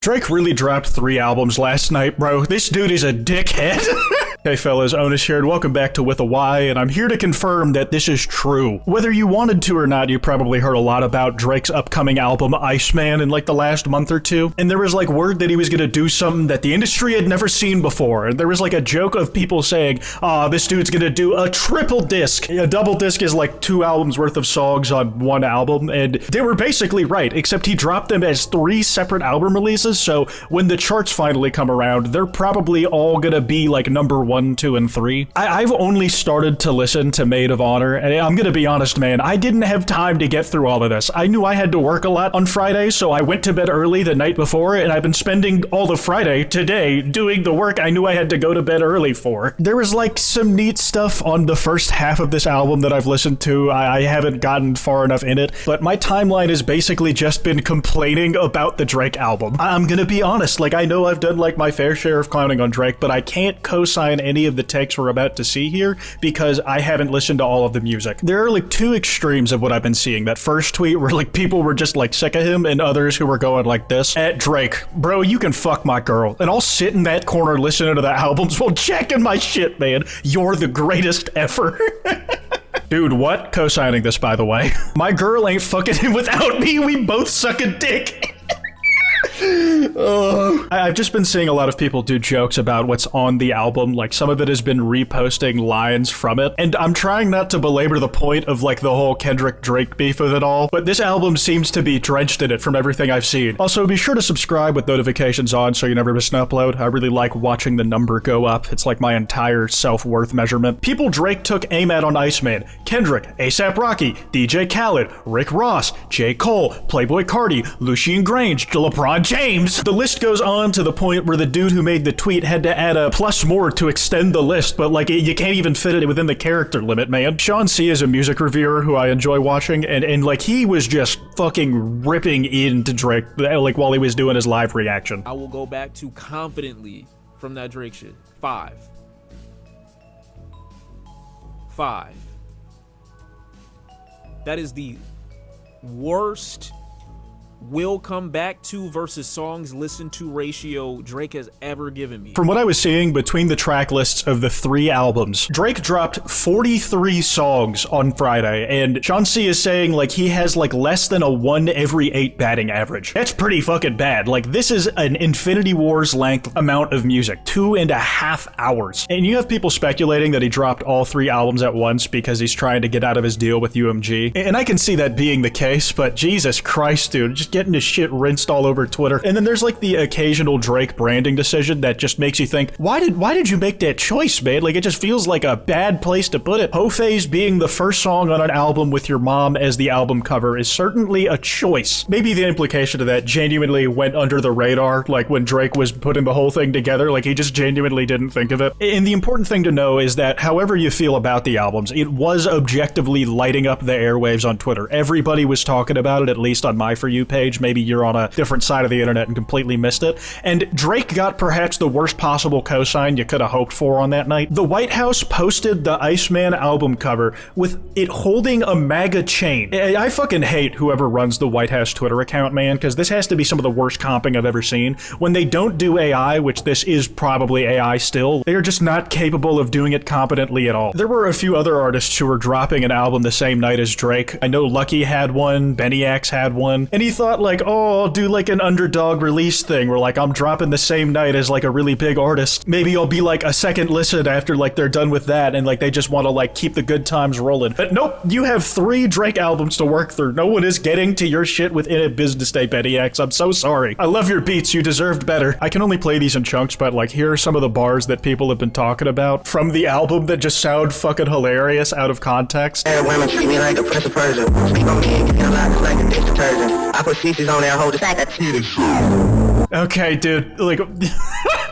Drake really dropped 3 albums last night, bro. This dude is a dickhead. Hey fellas, Onus here, and welcome back to With a Y, and I'm here to confirm that this is true. Whether you wanted to or not, you probably heard a lot about Drake's upcoming album, Iceman, in like the last month or two, and there was like word that he was gonna do something that the industry had never seen before, and there was like a joke of people saying, this dude's gonna do a triple disc. A double disc is like 2 albums worth of songs on 1 album, and they were basically right, except he dropped them as 3 separate album releases, so when the charts finally come around, they're probably all gonna be like number 1, 2, and 3. I've only started to listen to Maid of Honor, and I'm gonna be honest, man, I didn't have time to get through all of this. I knew I had to work a lot on Friday, so I went to bed early the night before, and I've been spending all of Friday today doing the work I knew I had to go to bed early for. There was like some neat stuff on the first half of this album that I've listened to. I haven't gotten far enough in it, but my timeline has basically just been complaining about the Drake album. I'm gonna be honest, like I know I've done like my fair share of clowning on Drake, but I can't co-sign any of the takes we're about to see here because I haven't listened to all of the music. There are like 2 extremes of what I've been seeing. That first tweet where like people were just like sick of him, and others who were going like this, at Drake, bro, you can fuck my girl. And I'll sit in that corner listening to the albums while checking my shit, man. You're the greatest ever. Dude, what? Co-signing this, by the way. My girl ain't fucking him without me. We both suck a dick. I've just been seeing a lot of people do jokes about what's on the album, like some of it has been reposting lines from it, and I'm trying not to belabor the point of like the whole Kendrick-Drake beef of it all, but this album seems to be drenched in it from everything I've seen. Also, be sure to subscribe with notifications on so you never miss an upload. I really like watching the number go up. It's like my entire self-worth measurement. People Drake took aim at on Iceman: Kendrick, A$AP Rocky, DJ Khaled, Rick Ross, J. Cole, Playboi Carti, Lucien Grange, LeBron James. The list goes on to the point where the dude who made the tweet had to add a plus more to extend the list, but like you can't even fit it within the character limit, man. Sean C is a music reviewer who I enjoy watching, and like he was just fucking ripping into Drake like while he was doing his live reaction. I will go back to confidently from that Drake shit. 5. That is the worst will come back to versus songs listened to ratio Drake has ever given me. From what I was seeing between the track lists of the 3 albums, Drake dropped 43 songs on Friday, and Sean C is saying like he has like less than a 1 every 8 batting average. That's pretty fucking bad. Like this is an Infinity Wars length amount of music, 2.5 hours. And you have people speculating that he dropped all 3 albums at once because he's trying to get out of his deal with UMG. And I can see that being the case, but Jesus Christ, dude, just getting his shit rinsed all over Twitter. And then there's like the occasional Drake branding decision that just makes you think, why did you make that choice, man? Like it just feels like a bad place to put it. Ho Phase being the first song on an album with your mom as the album cover is certainly a choice. Maybe the implication of that genuinely went under the radar, like when Drake was putting the whole thing together, like he just genuinely didn't think of it. And the important thing to know is that however you feel about the albums, it was objectively lighting up the airwaves on Twitter. Everybody was talking about it, at least on my For You page. Maybe you're on a different side of the internet and completely missed it. And Drake got perhaps the worst possible cosign you could have hoped for on that night. The White House posted the Iceman album cover with it holding a MAGA chain. I fucking hate whoever runs the White House Twitter account, man, because this has to be some of the worst comping I've ever seen. When they don't do AI, which this is probably AI still, they are just not capable of doing it competently at all. There were a few other artists who were dropping an album the same night as Drake. I know Lucky had one, Benny X had one, and he thought like, oh, I'll do like an underdog release thing where like I'm dropping the same night as like a really big artist. Maybe I'll be like a second listen after like they're done with that, and like they just want to like keep the good times rolling. But nope, you have 3 Drake albums to work through. No one is getting to your shit within a business day, Benny X. I'm so sorry. I love your beats. You deserved better. I can only play these in chunks, but like here are some of the bars that people have been talking about from the album that just sound fucking hilarious out of context. Women treat me like a prince of Persia. Speak on me and get a lot like a dish detergent. I put CC's on there, hold the sack of titties. Okay, dude, like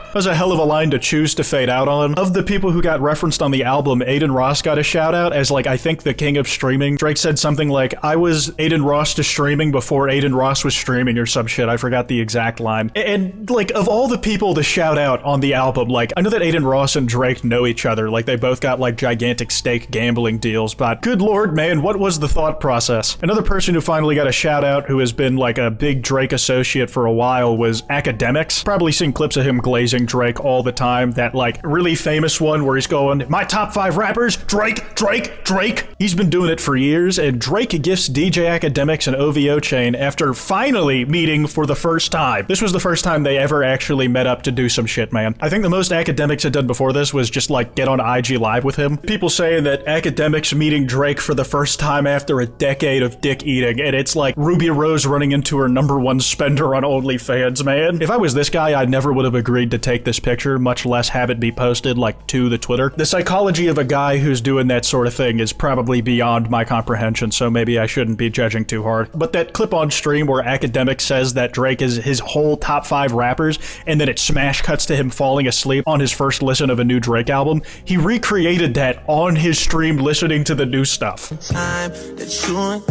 That was a hell of a line to choose to fade out on. Of the people who got referenced on the album, Aiden Ross got a shout out as like, I think the king of streaming. Drake said something like, I was Aiden Ross to streaming before Aiden Ross was streaming or some shit. I forgot the exact line. And like, of all the people to shout out on the album, like, I know that Aiden Ross and Drake know each other. Like, they both got like gigantic stake gambling deals, but good lord, man, what was the thought process? Another person who finally got a shout out who has been like a big Drake associate for a while was Academics. Probably seen clips of him glazing Drake all the time. That like really famous one where he's going, my top 5 rappers, Drake, Drake, Drake. He's been doing it for years, and Drake gifts DJ Academics an OVO chain after finally meeting for the first time. This was the first time they ever actually met up to do some shit, man. I think the most Academics had done before this was just like get on IG Live with him. People saying that Academics meeting Drake for the first time after a decade of dick eating, and it's like Ruby Rose running into her #1 spender on OnlyFans, man. If I was this guy, I never would have agreed to take this picture, much less have it be posted like to the Twitter. The psychology of a guy who's doing that sort of thing is probably beyond my comprehension, so maybe I shouldn't be judging too hard. But that clip on stream where Academic says that Drake is his whole top 5 rappers, and then it smash cuts to him falling asleep on his first listen of a new Drake album, he recreated that on his stream listening to the new stuff. Time that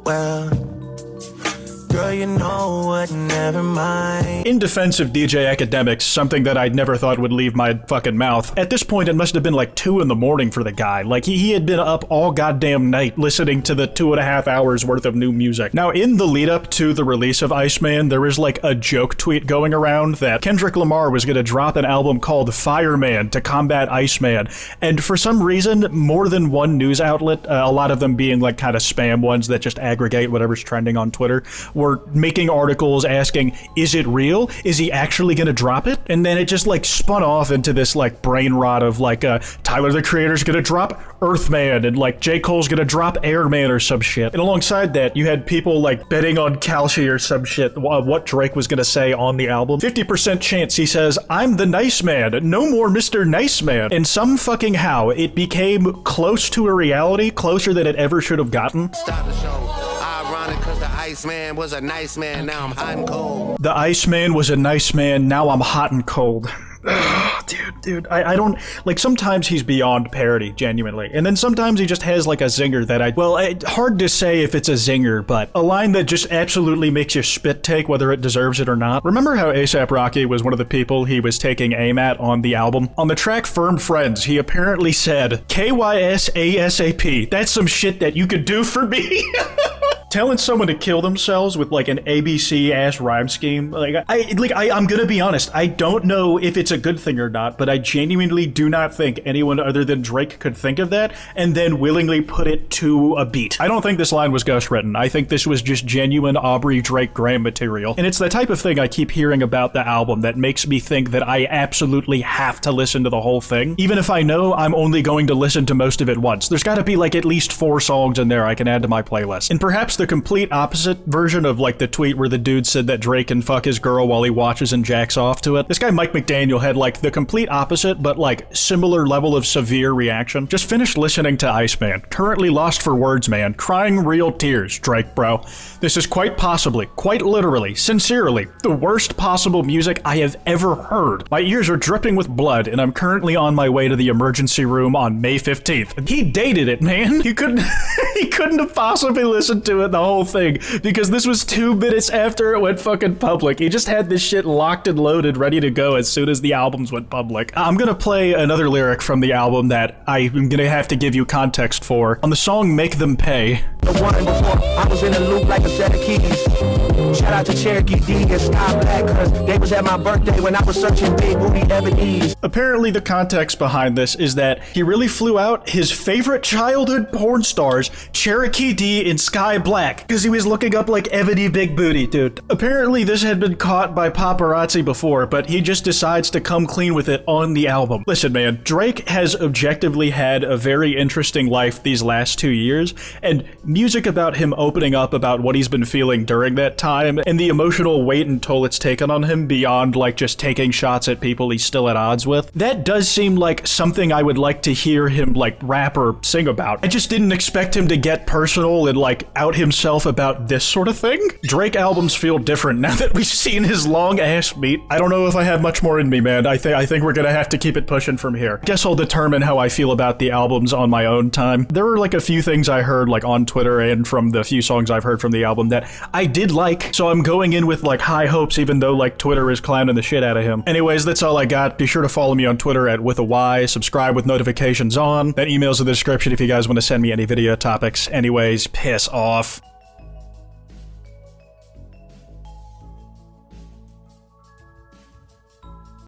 well, girl, you know what, never mind. In defense of DJ Academics, something that I'd never thought would leave my fucking mouth, at this point it must have been like 2 in the morning for the guy. Like he had been up all goddamn night listening to the 2.5 hours worth of new music. Now in the lead up to the release of Iceman, there was like a joke tweet going around that Kendrick Lamar was gonna drop an album called Fireman to combat Iceman, and for some reason more than one news outlet, a lot of them being like kind of spam ones that just aggregate whatever's trending on Twitter, were making articles asking, is it real? Is he actually gonna drop it? And then it just like spun off into this like brain rot of like Tyler the Creator's gonna drop Earthman, and like J. Cole's gonna drop Airman or some shit. And alongside that, you had people like betting on Calci or some shit what Drake was gonna say on the album. 50% chance he says, I'm the nice man, no more Mr. Nice Man. And some fucking how it became close to a reality, closer than it ever should have gotten. Stop the show. Ironic because the Iceman was a nice man, now I'm hot and cold. The Iceman was a nice man, now I'm hot and cold. Dude, I don't, like, sometimes he's beyond parody, genuinely, and then sometimes he just has, like, a zinger that hard to say if it's a zinger, but a line that just absolutely makes you spit take whether it deserves it or not. Remember how A$AP Rocky was one of the people he was taking aim at on the album? On the track Firm Friends, he apparently said, KYSASAP, that's some shit that you could do for me. Telling someone to kill themselves with like an ABC-ass rhyme scheme, I'm gonna be honest, I don't know if it's a good thing or not, but I genuinely do not think anyone other than Drake could think of that and then willingly put it to a beat. I don't think this line was ghostwritten. I think this was just genuine Aubrey Drake Graham material. And it's the type of thing I keep hearing about the album that makes me think that I absolutely have to listen to the whole thing, even if I know I'm only going to listen to most of it once. There's gotta be like at least 4 songs in there I can add to my playlist. And perhaps the complete opposite version of like the tweet where the dude said that Drake can fuck his girl while he watches and jacks off to it. This guy Mike McDaniel had like the complete opposite, but like similar level of severe reaction. Just finished listening to Iceman. Currently lost for words, man. Crying real tears, Drake bro. This is quite possibly, quite literally, sincerely, the worst possible music I have ever heard. My ears are dripping with blood, and I'm currently on my way to the emergency room on May 15th. He dated it, man. He couldn't have possibly listened to it the whole thing, because this was 2 minutes after it went fucking public. He just had this shit locked and loaded, ready to go as soon as the albums went public. I'm gonna play another lyric from the album that I'm gonna have to give you context for. On the song Make Them Pay. The one before I was in a loop like a set of keys. Shout out to Cherokee D and Sky Black, cause they was at my birthday when I was searching big booty Ebony's. Apparently the context behind this is that he really flew out his favorite childhood porn stars, Cherokee D and Sky Black, because he was looking up like Ebony Big Booty, dude. Apparently this had been caught by paparazzi before, but he just decides to come clean with it on the album. Listen, man, Drake has objectively had a very interesting life these last 2 years, and music about him opening up about what he's been feeling during that time time, and the emotional weight and toll it's taken on him beyond like just taking shots at people he's still at odds with. That does seem like something I would like to hear him like rap or sing about. I just didn't expect him to get personal and like out himself about this sort of thing. Drake albums feel different now that we've seen his long ass meat. I don't know if I have much more in me, man. I think we're gonna have to keep it pushing from here. Guess I'll determine how I feel about the albums on my own time. There were like a few things I heard like on Twitter and from the few songs I've heard from the album that I did like, so I'm going in with like high hopes even though like Twitter is clowning the shit out of him. Anyways, that's all I got. Be sure to follow me on Twitter at @withany, subscribe with notifications on. That email's in the description if you guys want to send me any video topics. Anyways, piss off.